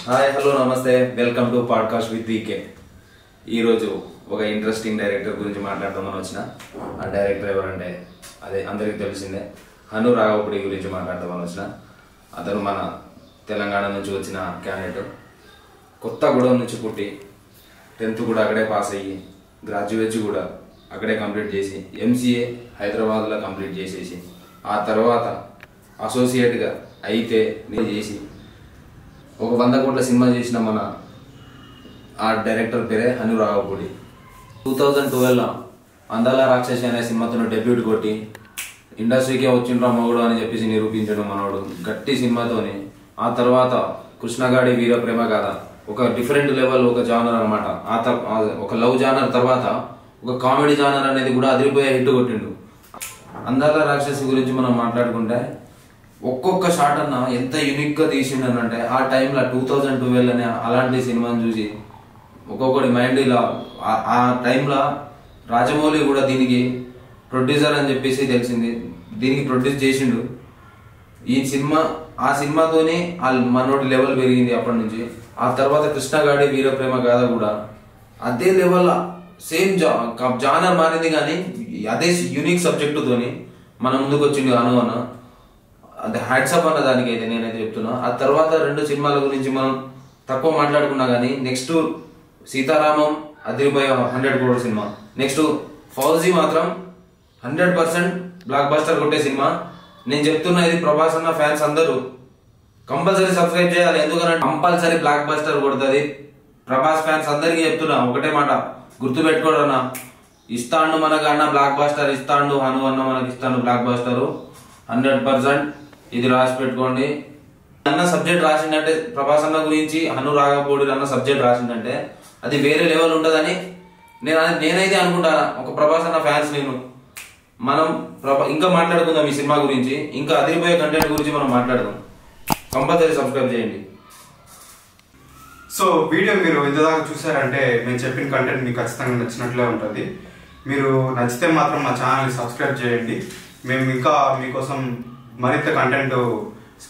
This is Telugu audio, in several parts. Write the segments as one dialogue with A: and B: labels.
A: హాయ్ హలో నమస్తే welcome to podcast with VK. ఈరోజు ఒక ఇంట్రెస్టింగ్ డైరెక్టర్ గురించి మాట్లాడదామని వచ్చిన. ఆ డైరెక్టర్ ఎవరంటే అదే అందరికీ తెలిసిందే, హను రాఘవపూడి గురించి మాట్లాడదామని వచ్చిన. అతను మన తెలంగాణ నుంచి వచ్చిన క్యాండిడేట్. కొత్తగూడెం నుంచి పుట్టి 10th కూడా అక్కడే పాస్ అయ్యి గ్రాడ్యుయేట్స్ కూడా అక్కడే కంప్లీట్ చేసి ఎంసీఏ హైదరాబాద్లో కంప్లీట్ చేసేసి ఆ తర్వాత అసోసియేట్గా అయితే నేను చేసి ఒక 100 కోట్ల సినిమా చేసిన మన ఆ డైరెక్టర్ పేరే హను రాఘవపూడి. 2012లో అందాల రాక్షసి అనే సినిమాతో డెబ్యూట్ కొట్టి ఇండస్ట్రీకే వచ్చిండ్రా మగుడు అని చెప్పేసి నిరూపించడం మనోడు గట్టి సినిమాతోని. ఆ తర్వాత కృష్ణగాడి వీర ప్రేమ గాథ ఒక డిఫరెంట్ లెవెల్, ఒక జానర్ అనమాట. ఒక లవ్ జానర్ తర్వాత ఒక కామెడీ జానర్ అనేది కూడా అదిరిపోయే హిట్ కొట్టిండు. అందాల రాక్షసి గురించి మనం మాట్లాడుకుంటే ఒక్కొక్క షాట్ అన్న ఎంత యూనిక్గా తీసిండనంటే ఆ టైంలో 2012 అనే అలాంటి సినిమాని చూసి ఒక్కొక్కటి మైండ్ ఇలా ఆ టైంలో రాజమౌళి కూడా దీనికి ప్రొడ్యూసర్ అని చెప్పేసి తెలిసింది, దీనికి ప్రొడ్యూస్ చేసిండు. ఆ సినిమాతోనే మనోడి లెవెల్ పెరిగింది అప్పటి నుంచి. ఆ తర్వాత కృష్ణగాడి వీర ప్రేమ గాథ కూడా అదే లెవెల్లో సేమ్ జానర్ మారింది, కానీ అదే యూనిక్ సబ్జెక్టుతోని మన ముందుకు వచ్చింది హను అన్న. అది హ్యాట్సప్ అన్న దానికి అయితే నేనైతే చెప్తున్నా. ఆ తర్వాత 2 సినిమాల గురించి మనం తక్కువ మాట్లాడుకున్నా కానీ నెక్స్ట్ సీతారామం అదిరిపోయే 100 crore సినిమా. నెక్స్ట్ ఫౌజీ మాత్రం 100% బ్లాక్ బస్టర్ కొట్టే సినిమా. నేను చెప్తున్నా, ఇది ప్రభాస్ అన్న ఫ్యాన్స్ అందరూ కంపల్సరీ సబ్స్క్రైబ్ చేయాలి, ఎందుకంటే కంపల్సరీ బ్లాక్ బస్టర్ కొడుతుంది. ప్రభాస్ ఫ్యాన్స్ అందరికీ చెప్తున్నా ఒకటే మాట, గుర్తు పెట్టుకోడన్నా, ఇస్తాండు మనకు అన్న బ్లాక్ బస్టర్, ఇస్తాండు హను అన్న మనకి ఇస్తాండు బ్లాక్ బస్టర్ 100%. ఇది రాసి పెట్టుకోండి. అన్న సబ్జెక్ట్ రాసిందంటే ప్రభాస్ అన్న గురించి హను రాఘవపూడి అన్న సబ్జెక్ట్ రాసిందంటే అది వేరే లెవెల్ ఉంటుందని నేనైతే అనుకుంటాను. ఒక ప్రభాస్ అన్న ఫ్యాన్స్ నేను. మనం ఇంకా మాట్లాడుకుందాం ఈ సినిమా గురించి, ఇంకా అదిరిపోయే కంటెంట్ గురించి మనం మాట్లాడదాం. కంపల్సరీ సబ్స్క్రైబ్ చేయండి.
B: సో వీడియో మీరు ఇంతదాకా చూసారంటే మేము చెప్పిన కంటెంట్ మీకు ఖచ్చితంగా నచ్చినట్లే ఉంటుంది. మీరు నచ్చితే మాత్రం మా ఛానల్ని సబ్స్క్రైబ్ చేయండి. మేము ఇంకా మీకోసం మరింత కంటెంట్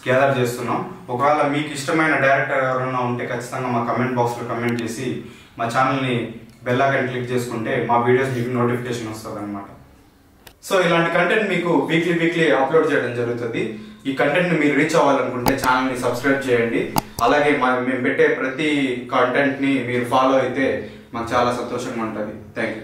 B: గ్యాదర్ చేస్తున్నాం. ఒకవేళ మీకు ఇష్టమైన డైరెక్టర్ ఎవరైనా ఉంటే ఖచ్చితంగా మా కమెంట్ బాక్స్లో కమెంట్ చేసి మా ఛానల్ని బెల్ ఐకాన్ క్లిక్ చేసుకుంటే మా వీడియోస్ మీకు నోటిఫికేషన్ వస్తుంది అనమాట. సో ఇలాంటి కంటెంట్ మీకు వీక్లీ అప్లోడ్ చేయడం జరుగుతుంది. ఈ కంటెంట్ని మీరు రీచ్ అవ్వాలనుకుంటే ఛానల్ని సబ్స్క్రైబ్ చేయండి. అలాగే మేము పెట్టే ప్రతి కంటెంట్ని మీరు ఫాలో అయితే మాకు చాలా సంతోషంగా ఉంటుంది. Thank you.